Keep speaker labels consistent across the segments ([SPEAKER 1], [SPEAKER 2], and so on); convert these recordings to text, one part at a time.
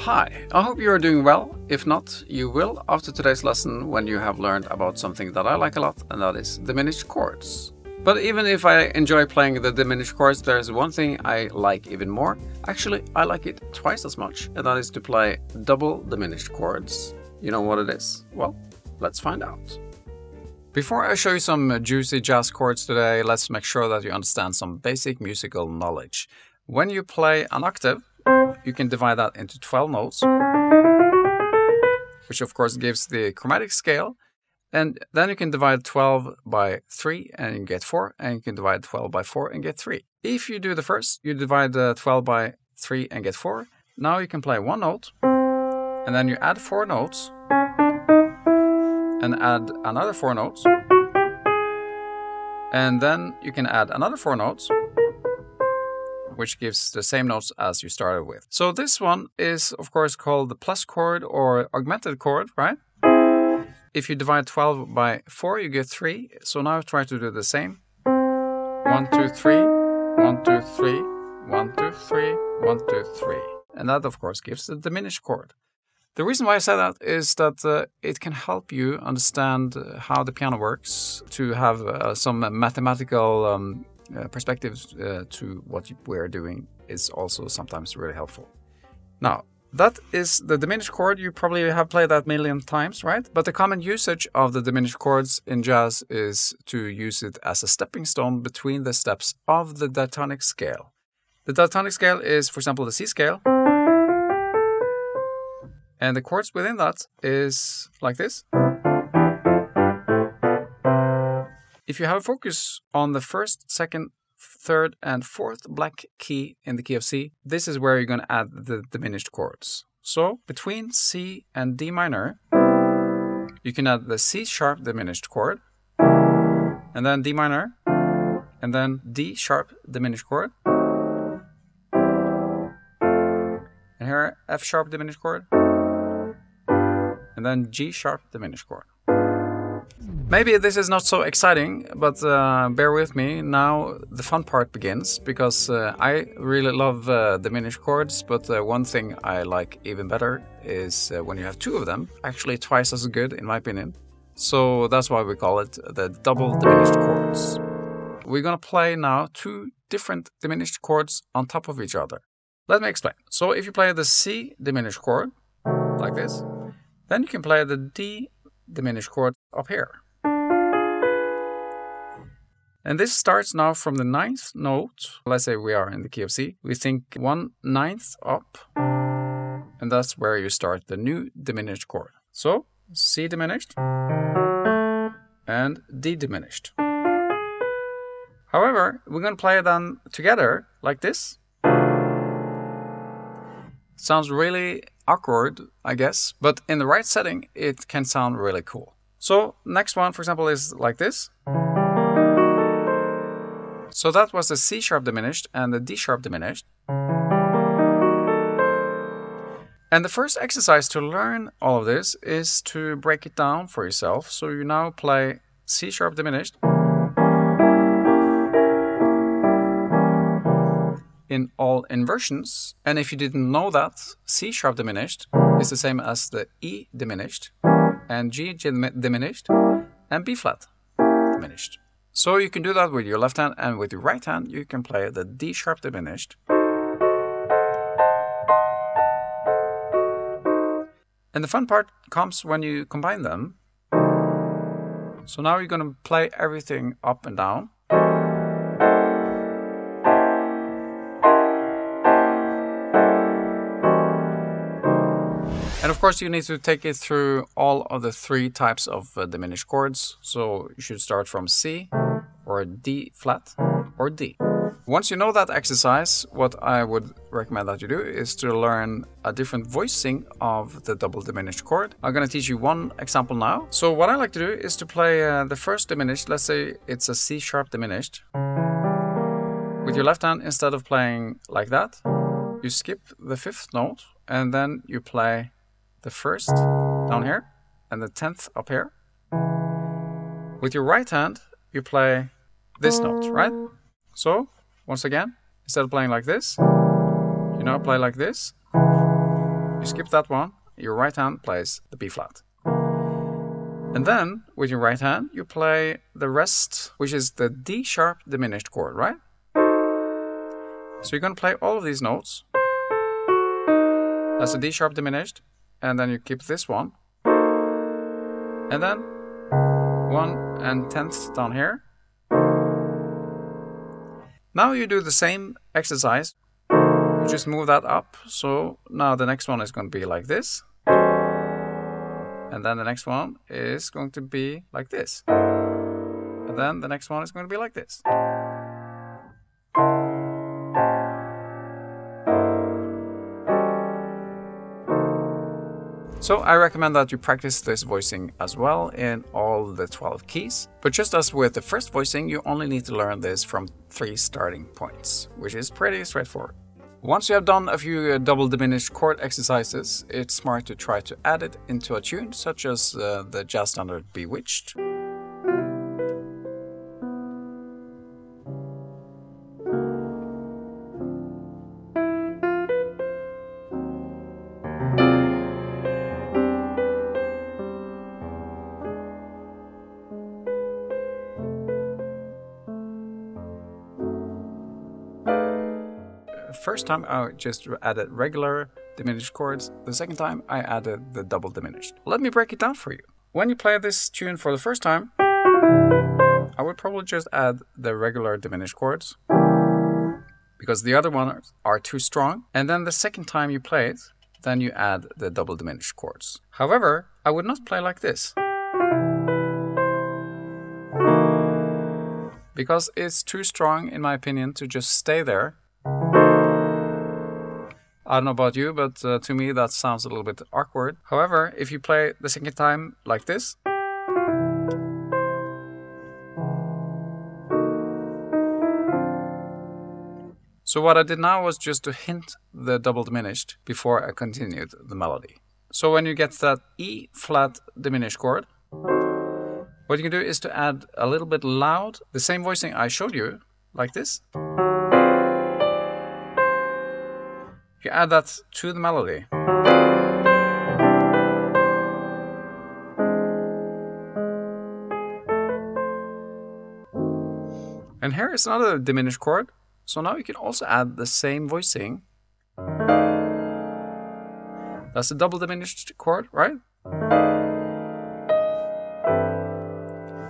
[SPEAKER 1] Hi, I hope you are doing well. If not, you will after today's lesson when you have learned about something that I like a lot, and that is diminished chords. But even if I enjoy playing the diminished chords, there's one thing I like even more. Actually, I like it twice as much, and that is to play double diminished chords. You know what it is? Well, let's find out. Before I show you some juicy jazz chords today, let's make sure that you understand some basic musical knowledge. When you play an octave, you can divide that into 12 notes, which of course gives the chromatic scale. And then you can divide 12 by 3 and you get 4, and you can divide 12 by 4 and get 3. If you do the first, you divide 12 by 3 and get 4. Now you can play one note, and then you add 4 notes, and add another 4 notes, and then you can add another 4 notes, which gives the same notes as you started with. So this one is of course called the plus chord or augmented chord, right? If you divide 12 by 4, you get 3. So now try to do the same. 1, 2, 3, 1, 2, 3, 1, 2, 3, 1, 2, 3. And that of course gives the diminished chord. The reason why I say that is that it can help you understand how the piano works, to have some mathematical perspectives to what we're doing is also sometimes really helpful. Now, that is the diminished chord. You probably have played that a million times, right? But the common usage of the diminished chords in jazz is to use it as a stepping stone between the steps of the diatonic scale. The diatonic scale is, for example, the C scale. And the chords within that is like this. If you have a focus on the first, second, third, and fourth black key in the key of C, this is where you're going to add the diminished chords. So between C and D minor, you can add the C sharp diminished chord, and then D minor, and then D sharp diminished chord, and here F sharp diminished chord, and then G sharp diminished chord. Maybe this is not so exciting, but bear with me. Now the fun part begins, because I really love diminished chords, but one thing I like even better is when you have 2 of them, actually twice as good in my opinion. So that's why we call it the double diminished chords. We're gonna play now 2 different diminished chords on top of each other. Let me explain. So if you play the C diminished chord, like this, then you can play the D diminished chord up here. And this starts now from the 9th note. Let's say we are in the key of C. We think 1/9 up, and that's where you start the new diminished chord. So C diminished and D diminished. However, we're going to play them together like this. Sounds really awkward, I guess, but in the right setting, it can sound really cool. So next one, for example, is like this. So that was the C sharp diminished and the D sharp diminished. And the first exercise to learn all of this is to break it down for yourself. So you now play C sharp diminished in all inversions. And if you didn't know that, C sharp diminished is the same as the E diminished and G diminished and B flat diminished. So you can do that with your left hand, and with your right hand you can play the D sharp diminished. And the fun part comes when you combine them. So now you're going to play everything up and down. And of course you need to take it through all of the 3 types of diminished chords. So you should start from C, or D flat, or D. Once you know that exercise, what I would recommend that you do is to learn a different voicing of the double diminished chord. I'm going to teach you one example now. So what I like to do is to play the first diminished. Let's say it's a C sharp diminished. With your left hand, instead of playing like that, you skip the 5th note, and then you play the 1st down here and the 10th up here. With your right hand, you play this note, right? So, once again, instead of playing like this, you now play like this. You You skip that one, your right hand plays the B flat. And then, with your right hand, you play the rest, which is the D sharp diminished chord, right? So you're going to play all of these notes. That's a D sharp diminished, and then you keep this one. And then 1 and 10th down here. Now you do the same exercise. You just move that up. So now the next one is going to be like this. And then the next one is going to be like this. And then the next one is going to be like this. So I recommend that you practice this voicing as well in all the 12 keys. But just as with the first voicing, you only need to learn this from 3 starting points, which is pretty straightforward. Once you have done a few double diminished chord exercises, it's smart to try to add it into a tune, such as the jazz standard Bewitched. First time I just added regular diminished chords. The second time I added the double diminished. Let me break it down for you. When you play this tune for the first time, I would probably just add the regular diminished chords because the other ones are too strong. And then the second time you play it, then you add the double diminished chords. However, I would not play like this because it's too strong, in my opinion, to just stay there. I don't know about you, but to me that sounds a little bit awkward. However, if you play the second time like this, so what I did now was just to hint the double diminished before I continued the melody. So when you get that E flat diminished chord, what you can do is to add a little bit loud, the same voicing I showed you, like this. You add that to the melody. And here is another diminished chord. So now you can also add the same voicing. That's a double diminished chord, right?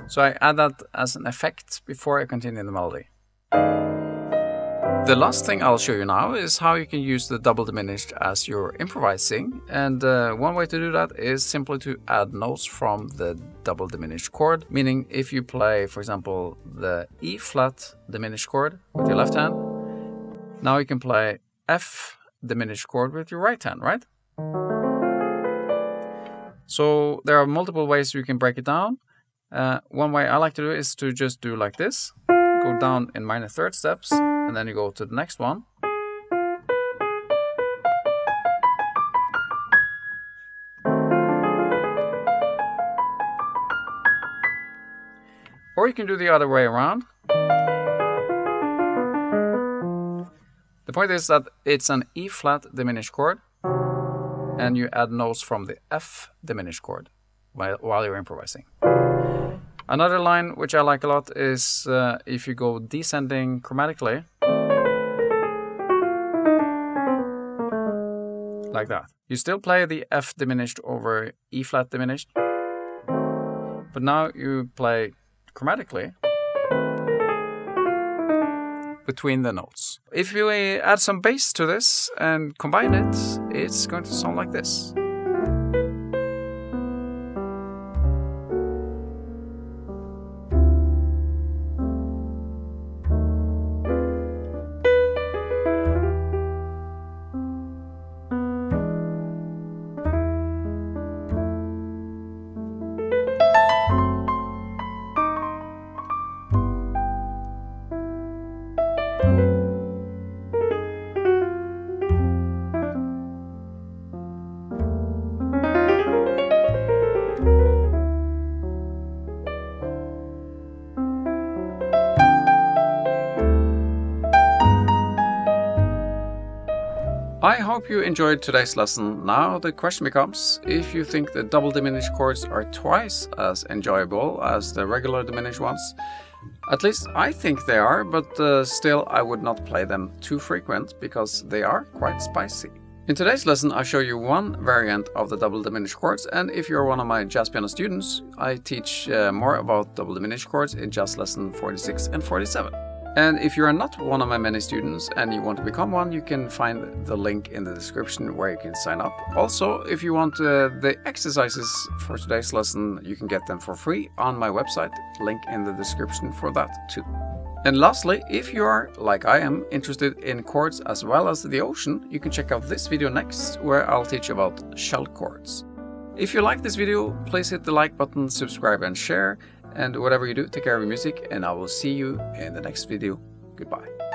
[SPEAKER 1] So I add that as an effect before I continue the melody. The last thing I'll show you now is how you can use the double diminished as you're improvising. And one way to do that is simply to add notes from the double diminished chord. Meaning if you play, for example, the E flat diminished chord with your left hand, now you can play F diminished chord with your right hand, right? So there are multiple ways you can break it down. One way I like to do is to just do like this. Go down in minor third steps, and then you go to the next one. Or you can do the other way around. The point is that it's an E flat diminished chord, and you add notes from the F diminished chord while you're improvising. Another line which I like a lot is if you go descending chromatically, like that. You still play the F diminished over E flat diminished, but now you play chromatically between the notes. If you add some bass to this and combine it, it's going to sound like this. I hope you enjoyed today's lesson. Now the question becomes, if you think the double diminished chords are twice as enjoyable as the regular diminished ones. At least I think they are, but still I would not play them too frequent because they are quite spicy. In today's lesson I show you one variant of the double diminished chords, and if you're one of my jazz piano students, I teach more about double diminished chords in jazz lesson 46 and 47. And if you are not one of my many students and you want to become one, you can find the link in the description where you can sign up. Also, if you want the exercises for today's lesson, you can get them for free on my website. Link in the description for that too. And lastly, if you are, like I am, interested in chords as well as the ocean, you can check out this video next, where I'll teach about shell chords. If you like this video, please hit the like button, subscribe and share. And whatever you do, take care of your music, and I will see you in the next video. Goodbye.